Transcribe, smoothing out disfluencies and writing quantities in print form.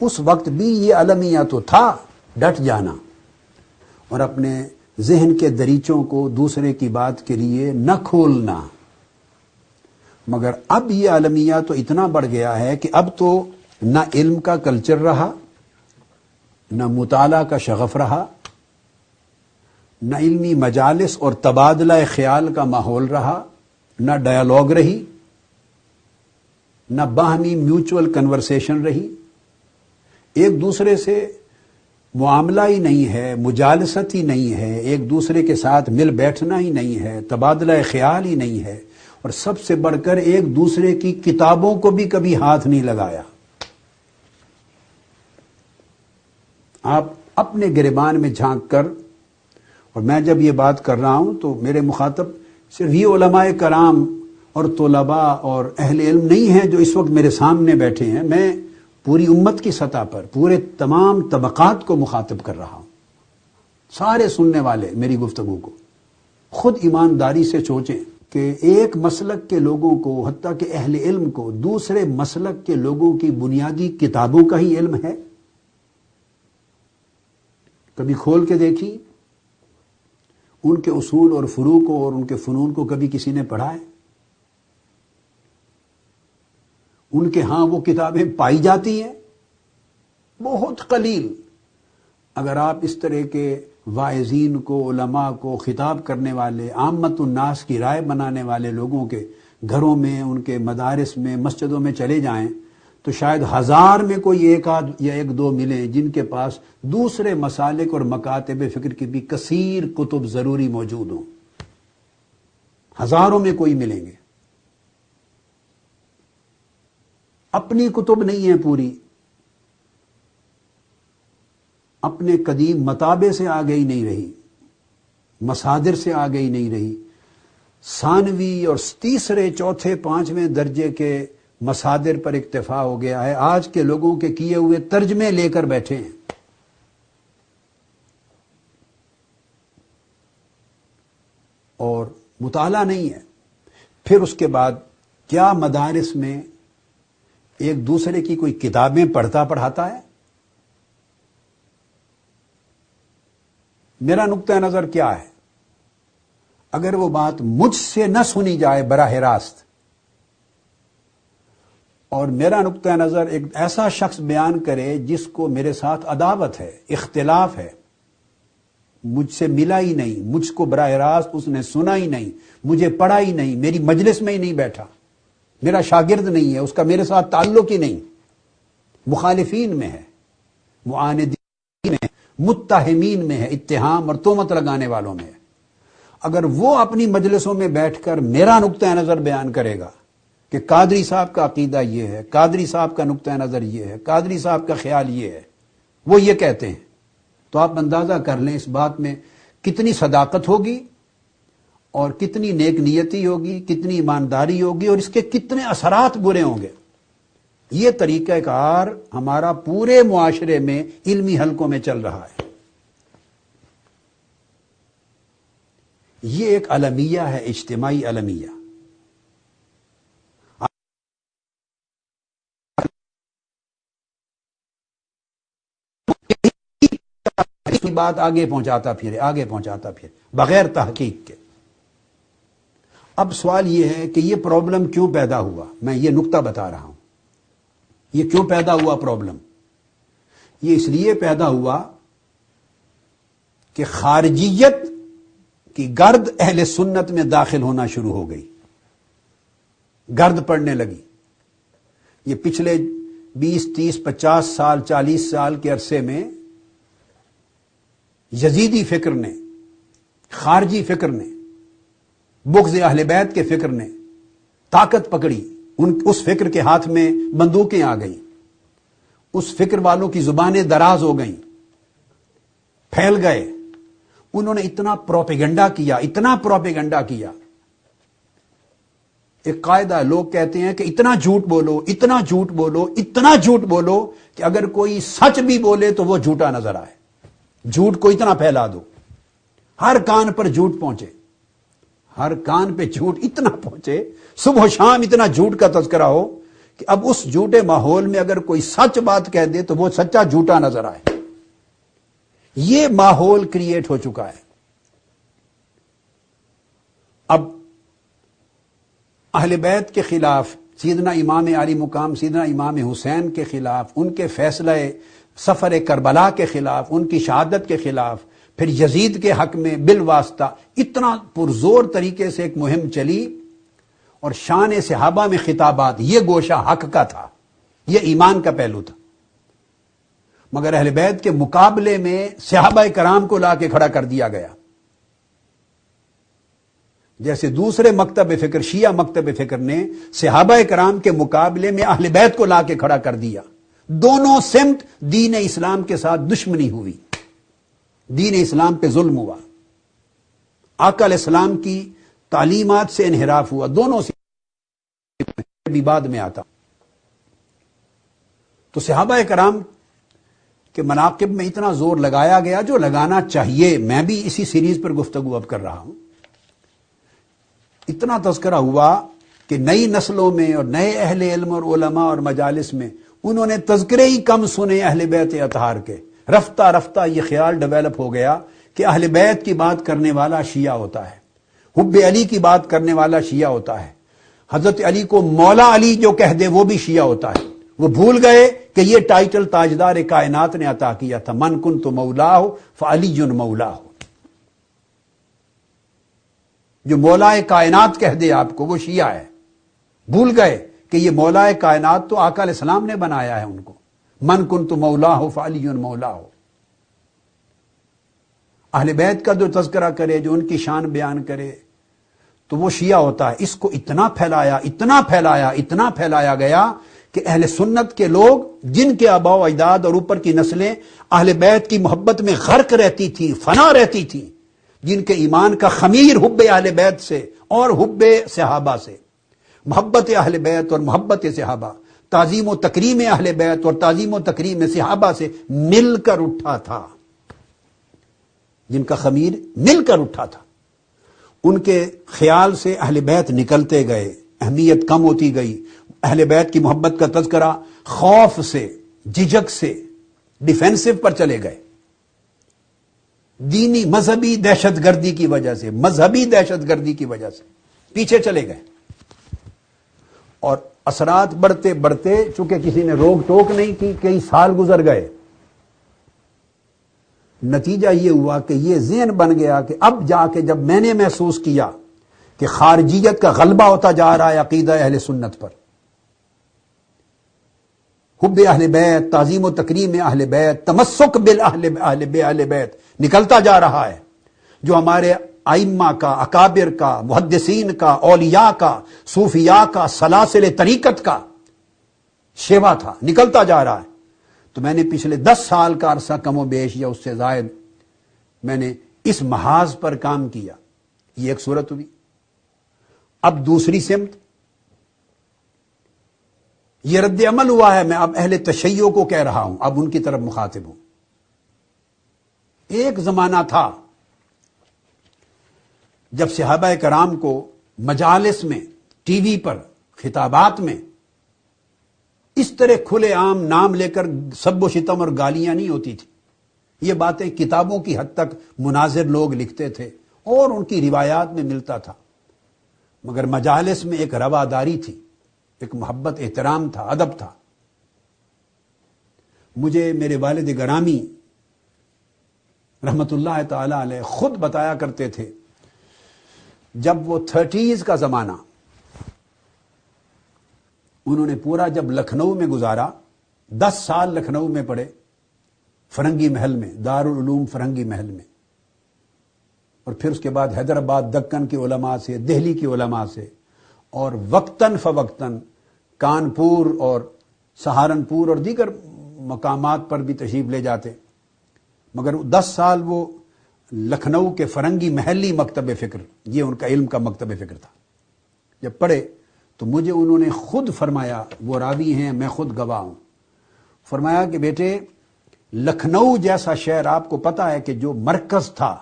اس وقت بھی یہ المیہ تو تھا، ڈٹ جانا اور اپنے ذہن کے دریچوں کو دوسرے کی بات کے لیے نہ کھولنا، مگر اب یہ المیہ تو اتنا بڑھ گیا ہے کہ اب تو نہ علم کا کلچر رہا، نہ مطالعہ کا شغف رہا، نہ علمی مجالس اور تبادلہ خیال کا ماحول رہا، نہ ڈائیلاگ رہی، نہ باہمی میوچول کنورسیشن رہی، ایک دوسرے سے معاملہ ہی نہیں ہے، مجالست ہی نہیں ہے، ایک دوسرے کے ساتھ مل بیٹھنا ہی نہیں ہے، تبادلہ خیال ہی نہیں ہے، اور سب سے بڑھ کر ایک دوسرے کی کتابوں کو بھی کبھی ہاتھ نہیں لگایا۔ آپ اپنے گریبان میں جھانک کر، اور میں جب یہ بات کر رہا ہوں تو میرے مخاطب صرف یہ علماء کرام اور طلباء اور اہل علم نہیں ہیں جو اس وقت میرے سامنے بیٹھے ہیں، میں پوری امت کی سطح پر پورے تمام طبقات کو مخاطب کر رہا ہوں، سارے سننے والے میری گفتگو کو خود ایمانداری سے سوچیں کہ ایک مسلک کے لوگوں کو، حتیٰ کہ اہل علم کو، دوسرے مسلک کے لوگوں کی بنیادی کتابوں کا ہی علم ہے؟ کبھی کھول کے دیکھی ان کے اصول اور فروع کو اور ان کے فنون کو کبھی کسی نے پڑھا ہے؟ ان کے ہاں وہ کتابیں پائی جاتی ہیں؟ بہت قلیل۔ اگر آپ اس طرح کے واعظین کو، علماء کو خطاب کرنے والے، عامت الناس کی رائے بنانے والے لوگوں کے گھروں میں، ان کے مدارس میں، مسجدوں میں چلے جائیں تو شاید 1000 میں کوئی ایک آدھ یا ایک دو ملیں جن کے پاس دوسرے مسالک اور مکاتب فکر کی بھی کثیر کتب ضروری موجود ہوں، ہزاروں میں کوئی ملیں گے۔ اپنی کتب نہیں ہیں پوری، اپنے قدیم مطابع سے آگے ہی نہیں رہی، مصادر سے آگے ہی نہیں رہی، ثانوی اور تیسرے، چوتھے، پانچویں درجے کے مصادر پر اکتفا ہو گیا ہے، آج کے لوگوں کے کیے ہوئے ترجمے لے کر بیٹھے ہیں۔ اور مطالعہ نہیں ہے۔ پھر اس کے بعد کیا مدارس میں ایک دوسرے کی کوئی کتابیں پڑھاتا ہے؟ میرا نقطہ نظر کیا ہے؟ اگر وہ بات مجھ سے نہ سنی جائے براہ راست، اور میرا نقطہ نظر ایک ایسا شخص بیان کرے جس کو میرے ساتھ عداوت ہے، اختلاف ہے، مجھ سے ملا ہی نہیں، مجھ کو براہ راست اس نے سنا ہی نہیں، مجھے پڑھا ہی نہیں، میری مجلس میں ہی نہیں بیٹھا، میرا شاگرد نہیں ہے، اس کا میرے ساتھ تعلق ہی نہیں، مخالفین میں ہے، معاندین میں ہے، متہمین میں ہے، اتہام اور تہمت لگانے والوں میں ہے۔ اگر وہ اپنی مجلسوں میں بیٹھ کر میرا نقطہ نظر بیان کرے گا کہ قادری صاحب کا عقیدہ یہ ہے، قادری صاحب کا نقطہ نظر یہ ہے، قادری صاحب کا خیال یہ ہے، وہ یہ کہتے ہیں، تو آپ اندازہ کر لیں اس بات میں کتنی صداقت ہوگی اور کتنی نیک نیتی ہوگی، کتنی ایمانداری ہوگی، اور اس کے کتنے اثرات برے ہوں گے۔ یہ طریقہ کار ہمارا پورے معاشرے میں علمی حلقوں میں چل رہا ہے۔ یہ ایک المیہ ہے، اجتماعی المیہ۔ بات آگے پہنچاتا پھر بغیر تحقیق کے۔ اب سوال یہ ہے کہ یہ پرابلم کیوں پیدا ہوا؟ میں یہ نقطہ بتا رہا ہوں، یہ کیوں پیدا ہوا پرابلم؟ یہ اس لیے پیدا ہوا کہ خارجیت کی گرد اہل سنت میں داخل ہونا شروع ہو گئی، گرد پڑنے لگی۔ یہ پچھلے 20، 30، 50 سال، 40 سال کے عرصے میں یزیدی فکر نے، خارجی فکر نے، بغض اہل بیت کے فکر نے طاقت پکڑی، اس فکر کے ہاتھ میں بندوقیں آ گئیں، اس فکر والوں کی زبانیں دراز ہو گئیں، پھیل گئے۔ انہوں نے اتنا پروپیگنڈا کیا، ایک قاعدہ ہے، لوگ کہتے ہیں کہ اتنا جھوٹ بولو کہ اگر کوئی سچ بھی بولے تو وہ جھوٹا نظر آئے، جھوٹ کو اتنا پھیلا دو، ہر کان پر جھوٹ پہنچے، ہر کان پہ جھوٹ اتنا پہنچے، صبح و شام اتنا جھوٹ کا تذکرہ ہو کہ اب اس جھوٹے ماحول میں اگر کوئی سچ بات کہہ دے تو وہ سچا جھوٹا نظر آئے. یہ ماحول کریٹ ہو چکا ہے. اب اہل بیت کے خلاف، سیدنا امام علی مقام سیدنا امام حسین کے خلاف، ان کے فیصلہ سفر کربلا کے خلاف، ان کی شہادت کے خلاف، پھر یزید کے حق میں بالواسطہ اتنا پرزور طریقے سے ایک مہم چلی، اور شان صحابہ میں خطابات، یہ گوشہ حق کا تھا، یہ ایمان کا پہلو تھا. مگر اہل بیت کے مقابلے میں صحابہ کرام کو لا کے کھڑا کر دیا گیا. جیسے دوسرے مکتب فکر، شیعہ مکتب فکر نے صحابہ کرام کے مقابلے میں اہل بیت کو لا کے کھڑا کر دیا. دونوں سمت دین اسلام کے ساتھ دشمنی ہوئی، دین اسلام پہ ظلم ہوا، آقا علیہ السلام کی تعلیمات سے انحراف ہوا. دونوں سے بھی بعد میں آتا. تو صحابہ کرام کے مناقب میں اتنا زور لگایا گیا جو لگانا چاہیے. میں بھی اسی سیریز پر گفتگو اب کر رہا ہوں. اتنا تذکرہ ہوا کہ نئی نسلوں میں اور نئے اہل علم اور علماء اور مجالس میں انہوں نے تذکرے ہی کم سنے اہل بیت اطہار کے. رفتہ رفتہ یہ خیال ڈیولپ ہو گیا کہ اہل بیت کی بات کرنے والا شیعہ ہوتا ہے، حب علی کی بات کرنے والا شیعہ ہوتا ہے، حضرت علی کو مولا علی جو کہہ دے وہ بھی شیعہ ہوتا ہے. وہ بھول گئے کہ یہ ٹائٹل تاجدار کائنات نے عطا کیا تھا، من کنت مولاہ فعلی مولاہ. جو مولا کائنات کہہ دے آپ کو وہ شیعہ ہے. بھول گئے کہ یہ مولا کائنات تو آقا علیہ السلام نے بنایا ہے ان کو. من کنت مولاہ فعلی مولاہ. اہل بیت کا جو تذکرہ کرے، جو ان کی شان بیان کرے تو وہ شیعہ ہوتا ہے. اس کو اتنا پھیلایا گیا کہ اہل سنت کے لوگ جن کے آباء و اجداد اور اوپر کی نسلیں اہل بیت کی محبت میں غرق رہتی تھی، فنا رہتی تھی، جن کے ایمان کا خمیر حب اہل بیت سے اور حب صحابہ سے، محبت اہل بیت اور محبت صحابہ، تعظیم و تکریم اہل بیت اور تعظیم و تکریم صحابہ سے مل کر اٹھا تھا، جن کا خمیر مل کر اٹھا تھا. ان کے خیال سے اہل بیت نکلتے گئے، اہمیت کم ہوتی گئی. اہل بیت کی محبت کا تذکرہ خوف سے، جھجک سے ڈیفینسو پر چلے گئے. دینی مذہبی دہشت گردی کی وجہ سے، مذہبی دہشت گردی کی وجہ سے پیچھے چلے گئے. اور اثرات بڑھتے بڑھتے، چونکہ کسی نے روک ٹوک نہیں کی، کئی سال گزر گئے، نتیجہ یہ ہوا کہ یہ ذہن بن گیا کہ اب جا کے جب میں نے محسوس کیا کہ خارجیت کا غلبہ ہوتا جا رہا ہے عقیدہ اہل سنت پر، حب اہل بیت، تعظیم و تکریم اہل بیت، تمسک باہل بیت نکلتا جا رہا ہے، جو ہمارے ائمہ کا، اکابر کا، محدثین کا، اولیاء کا، صوفیاء کا، سلاسل طریقت کا شیوا تھا، نکلتا جا رہا ہے. تو میں نے پچھلے 10 سال کا عرصہ کم و بیش یا اس سے زائد میں نے اس محاذ پر کام کیا. یہ ایک صورت ہوئی. اب دوسری سمت یہ رد عمل ہوا ہے. میں اب اہل تشیع کو کہہ رہا ہوں، اب ان کی طرف مخاطب ہوں. ایک زمانہ تھا جب صحابہ کرام کو مجالس میں، ٹی وی پر، خطابات میں اس طرح کھلے عام نام لے کر سب و شتم اور گالیاں نہیں ہوتی تھی. یہ باتیں کتابوں کی حد تک مناظر لوگ لکھتے تھے اور ان کی روایات میں ملتا تھا، مگر مجالس میں ایک رواداری تھی، ایک محبت، احترام تھا، ادب تھا. مجھے میرے والد گرامی رحمت اللہ تعالی علیہ خود بتایا کرتے تھے، جب وہ 30s کا زمانہ انہوں نے پورا جب لکھنؤ میں گزارا، 10 سال لکھنؤ میں پڑھے، فرنگی محل میں، دارالعلوم فرنگی محل میں، اور پھر اس کے بعد حیدرآباد دکن کے علماء سے، دہلی کے علماء سے، اور وقتاً فوقتاً کانپور اور سہارنپور اور دیگر مقامات پر بھی تشریف لے جاتے. مگر 10 سال وہ لکھنؤ کے فرنگی محلی مکتب فکر، یہ ان کا علم کا مکتب فکر تھا. جب پڑھے تو مجھے انہوں نے خود فرمایا، وہ راوی ہیں، میں خود گواہ ہوں، فرمایا کہ بیٹے لکھنؤ جیسا شہر، آپ کو پتا ہے کہ جو مرکز تھا